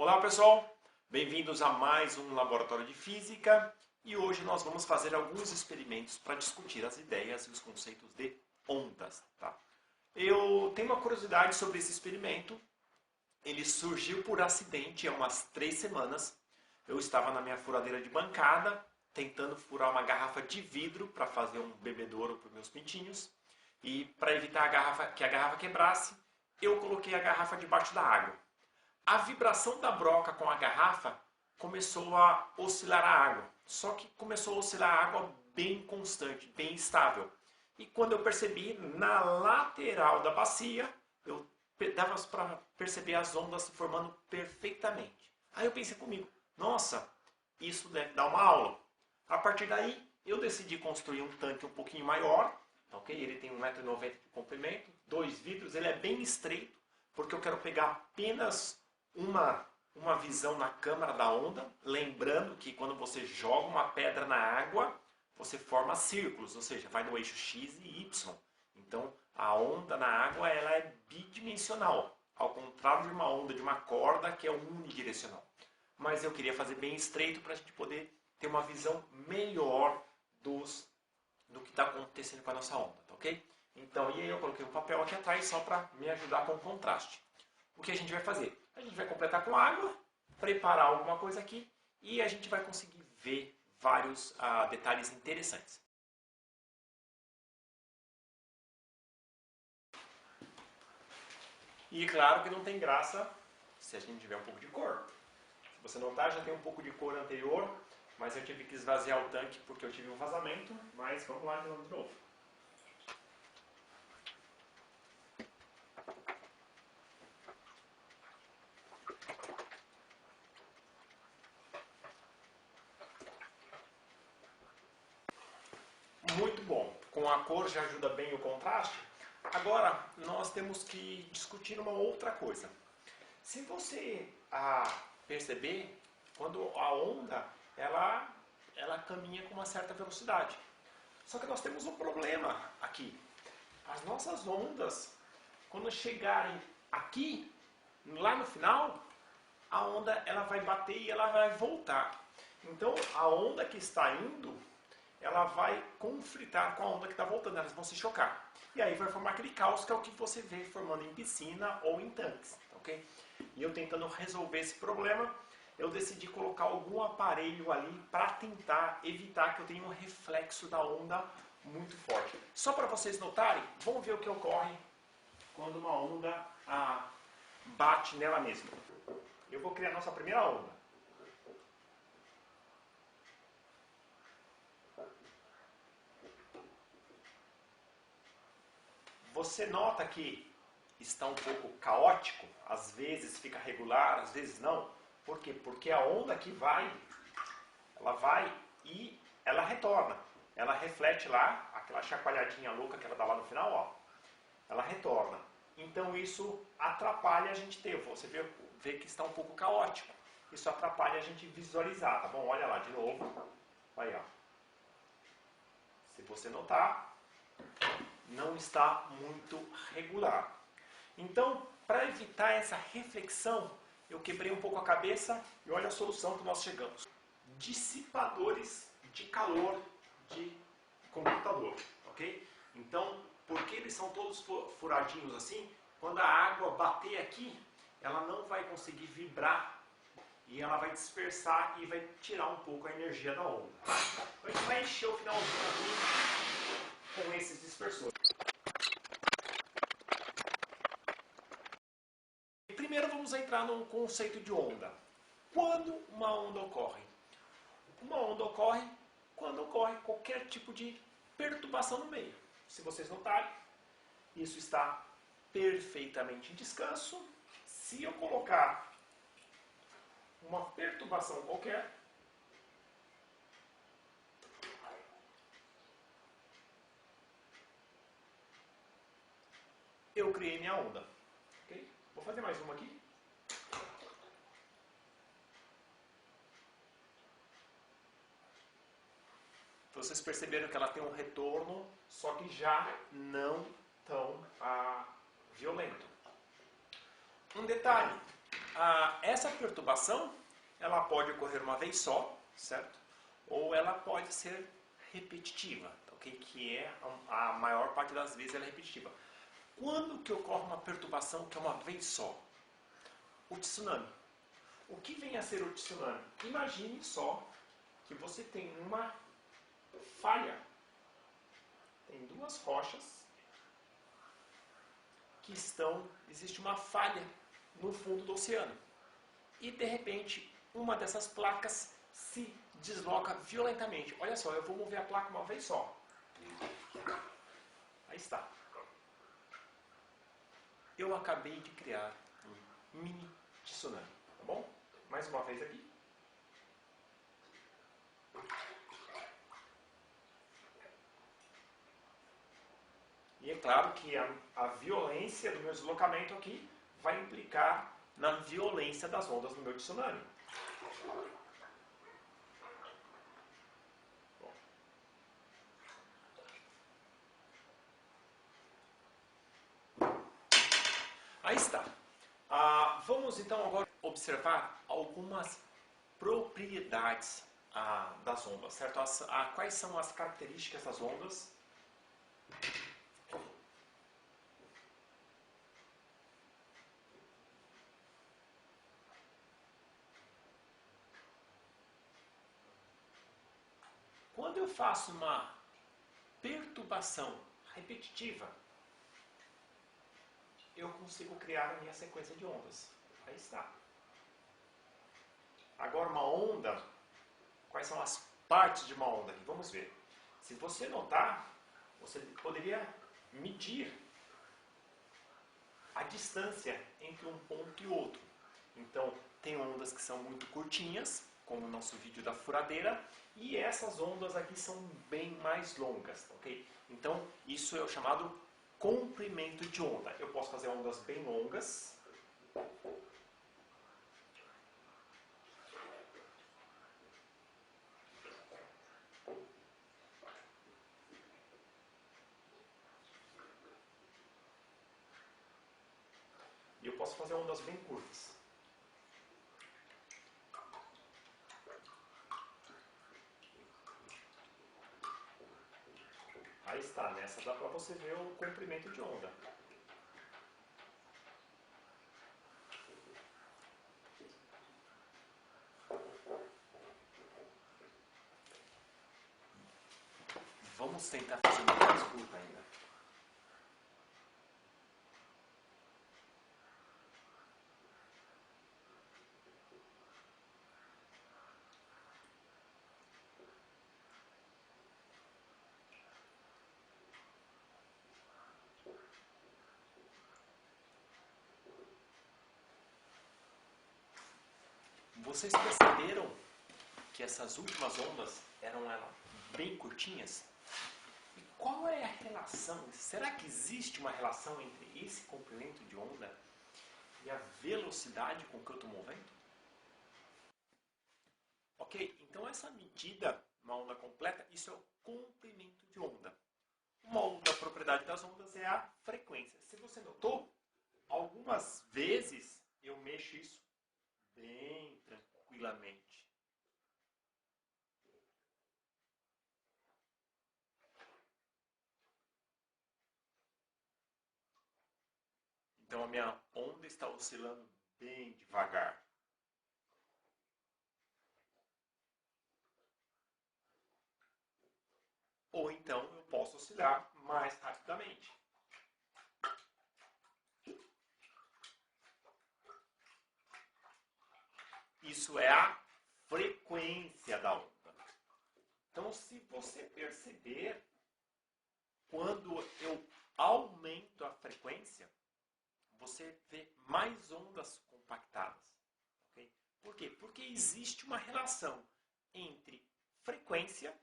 Olá pessoal, bem-vindos a mais um Laboratório de Física e hoje nós vamos fazer alguns experimentos para discutir as ideias e os conceitos de ondas. Tá? Eu tenho uma curiosidade sobre esse experimento, ele surgiu por acidente há umas 3 semanas. Eu estava na minha furadeira de bancada tentando furar uma garrafa de vidro para fazer um bebedouro para os meus pintinhos e para evitar que a garrafa quebrasse, eu coloquei a garrafa debaixo da água. A vibração da broca com a garrafa começou a oscilar a água, só que começou a oscilar a água bem constante, bem estável. E quando eu percebi, na lateral da bacia, dava para perceber as ondas se formando perfeitamente. Aí eu pensei comigo, nossa, isso deve dar uma aula. A partir daí, eu decidi construir um tanque um pouquinho maior, ok? Ele tem 1,90 m de comprimento, 2 vidros, ele é bem estreito, porque eu quero pegar apenas uma visão na câmara da onda, lembrando que quando você joga uma pedra na água, você forma círculos, ou seja, vai no eixo X e Y. Então, a onda na água ela é bidimensional, ao contrário de uma onda de uma corda que é unidirecional. Mas eu queria fazer bem estreito para a gente poder ter uma visão melhor do que está acontecendo com a nossa onda, tá ok? Então, e aí eu coloquei um papel aqui atrás só para me ajudar com o contraste. O que a gente vai fazer? A gente vai completar com água, preparar alguma coisa aqui e a gente vai conseguir ver vários detalhes interessantes. E claro que não tem graça se a gente tiver um pouco de cor. Se você notar, já tem um pouco de cor anterior, mas eu tive que esvaziar o tanque porque eu tive um vazamento, mas vamos lá de novo. Muito bom. Com a cor já ajuda bem o contraste. Agora, nós temos que discutir uma outra coisa. Se você perceber, quando a onda ela caminha com uma certa velocidade. Só que nós temos um problema aqui. As nossas ondas, quando chegarem aqui, lá no final, a onda ela vai bater e ela vai voltar. Então, a onda que está indo, ela vai conflitar com a onda que está voltando, elas vão se chocar. E aí vai formar aquele caos que é o que você vê formando em piscina ou em tanques, ok? E eu tentando resolver esse problema, eu decidi colocar algum aparelho ali para tentar evitar que eu tenha um reflexo da onda muito forte. Só para vocês notarem, vamos ver o que ocorre quando uma onda bate nela mesma. Eu vou criar a nossa primeira onda. Você nota que está um pouco caótico, às vezes fica regular, às vezes não. Por quê? Porque a onda que ela vai e ela retorna. Ela reflete lá, aquela chacoalhadinha louca que ela dá lá no final, ó. Ela retorna. Então isso atrapalha a gente ter. Você vê que está um pouco caótico. Isso atrapalha a gente visualizar, tá bom? Olha lá de novo. Aí, ó. Se você notar, não está muito regular. Então, para evitar essa reflexão, eu quebrei um pouco a cabeça e olha a solução que nós chegamos. Dissipadores de calor de computador, ok? Então, porque eles são todos furadinhos assim, quando a água bater aqui, ela não vai conseguir vibrar e ela vai dispersar e vai tirar um pouco a energia da onda. Então, a gente vai encher o finalzinho aqui com esses dispersores. Primeiro vamos entrar no conceito de onda. Quando uma onda ocorre? Uma onda ocorre quando ocorre qualquer tipo de perturbação no meio. Se vocês notarem, isso está perfeitamente em descanso. Se eu colocar uma perturbação qualquer, eu criei minha onda. Okay? Vou fazer mais uma aqui. Vocês perceberam que ela tem um retorno, só que já não tão violento. Um detalhe, Essa perturbação, ela pode ocorrer uma vez só, certo? Ou ela pode ser repetitiva, ok? Que é a maior parte das vezes ela é repetitiva. Quando que ocorre uma perturbação que é uma vez só? O tsunami. O que vem a ser o tsunami? Imagine só que você tem uma falha. Tem duas rochas que existe uma falha no fundo do oceano. E de repente, uma dessas placas se desloca violentamente. Olha só, eu vou mover a placa uma vez só. Aí está. Eu acabei de criar um mini tsunami, tá bom? Mais uma vez aqui. E é claro que a violência do meu deslocamento aqui vai implicar na violência das ondas do meu tsunami. Bom. Aí está. Vamos então agora observar algumas propriedades das ondas, certo? Quais são as características das ondas? Quando eu faço uma perturbação repetitiva, eu consigo criar a minha sequência de ondas. Aí está. Agora uma onda, quais são as partes de uma onda aqui? Vamos ver. Se você notar, você poderia medir a distância entre um ponto e outro. Então, tem ondas que são muito curtinhas, como o nosso vídeo da furadeira, e essas ondas aqui são bem mais longas, ok? Então, isso é o chamado comprimento de onda. Eu posso fazer ondas bem longas. E eu posso fazer ondas bem curtas. Aí está, nessa dá para você ver o comprimento de onda. Vamos tentar fazer uma mais curta ainda. Vocês perceberam que essas últimas ondas eram bem curtinhas? E qual é a relação? Será que existe uma relação entre esse comprimento de onda e a velocidade com que eu estou movendo? Ok, então essa medida, uma onda completa, isso é o comprimento de onda. Uma outra propriedade das ondas é a frequência. Se você notou, algumas vezes eu mexo isso bem tranquilamente. Então a minha onda está oscilando bem devagar. Ou então eu posso oscilar mais rapidamente. Isso é a frequência da onda. Então, se você perceber, quando eu aumento a frequência, você vê mais ondas compactadas. Okay? Por quê? Porque existe uma relação entre frequência,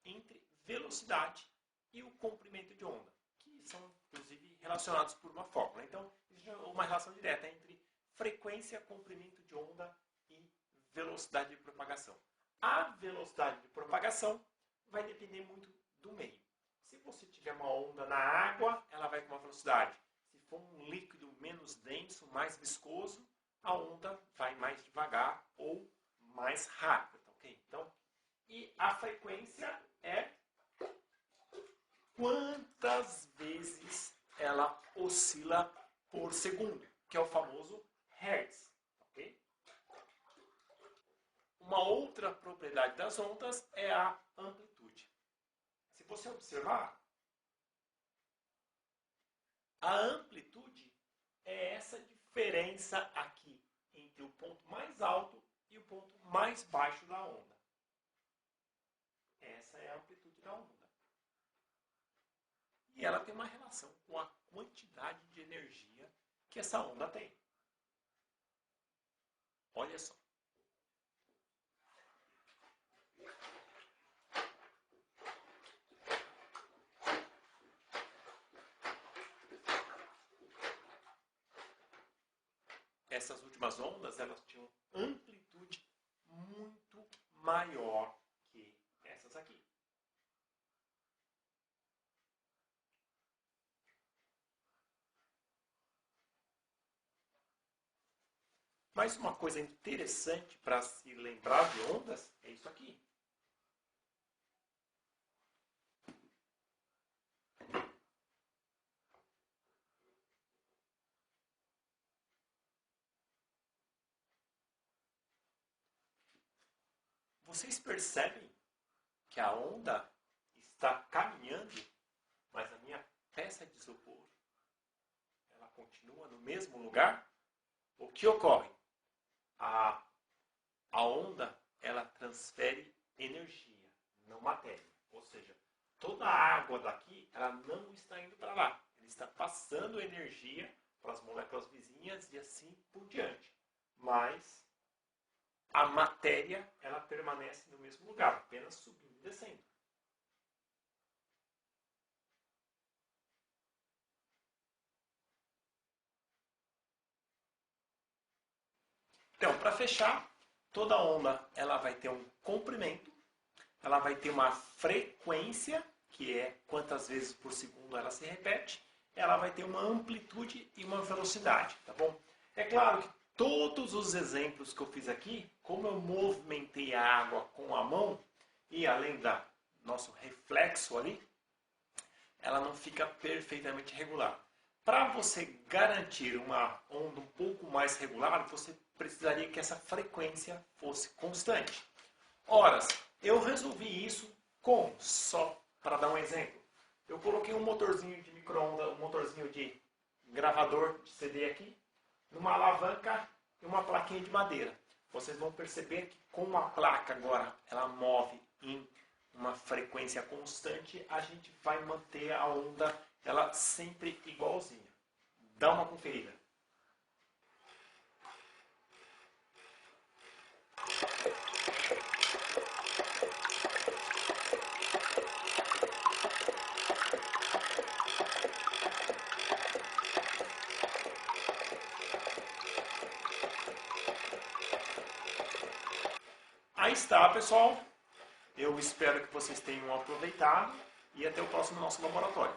entre velocidade e o comprimento de onda, que são, inclusive, relacionados por uma fórmula. Então, existe uma relação direta entre frequência, comprimento de onda e velocidade de propagação. A velocidade de propagação vai depender muito do meio. Se você tiver uma onda na água, ela vai com uma velocidade. Se for um líquido menos denso, mais viscoso, a onda vai mais devagar ou mais rápida, tá ok? Então, e a frequência é quantas vezes ela oscila por segundo, que é o famoso Hertz, ok? Uma outra propriedade das ondas é a amplitude. Se você observar, a amplitude é essa diferença aqui entre o ponto mais alto e o ponto mais baixo da onda. Essa é a amplitude da onda. E ela tem uma relação com a quantidade de energia que essa onda tem. Olha só. Essas últimas ondas, elas tinham amplitude muito maior que essas aqui. Mas uma coisa interessante para se lembrar de ondas é isso aqui. Vocês percebem que a onda está caminhando, mas a minha peça de isopor, ela continua no mesmo lugar? O que ocorre? A onda, ela transfere energia, não matéria. Ou seja, toda a água daqui, ela não está indo para lá. Ela está passando energia para as moléculas vizinhas e assim por diante. Mas a matéria, ela permanece no mesmo lugar, apenas subindo e descendo. Então, para fechar, toda onda ela vai ter um comprimento, ela vai ter uma frequência, que é quantas vezes por segundo ela se repete, ela vai ter uma amplitude e uma velocidade, tá bom? É claro que todos os exemplos que eu fiz aqui, como eu movimentei a água com a mão, e além da nosso reflexo ali, ela não fica perfeitamente regular. Para você garantir uma onda um pouco mais regular, você precisaria que essa frequência fosse constante. Ora, eu resolvi isso com, só para dar um exemplo, eu coloquei um motorzinho de micro-ondas, um motorzinho de gravador de CD aqui, numa alavanca e uma plaquinha de madeira. Vocês vão perceber que com a placa agora, ela move em uma frequência constante, a gente vai manter a onda ela sempre igualzinha. Dá uma conferida. Aí está, pessoal. Eu espero que vocês tenham aproveitado e até o próximo nosso laboratório.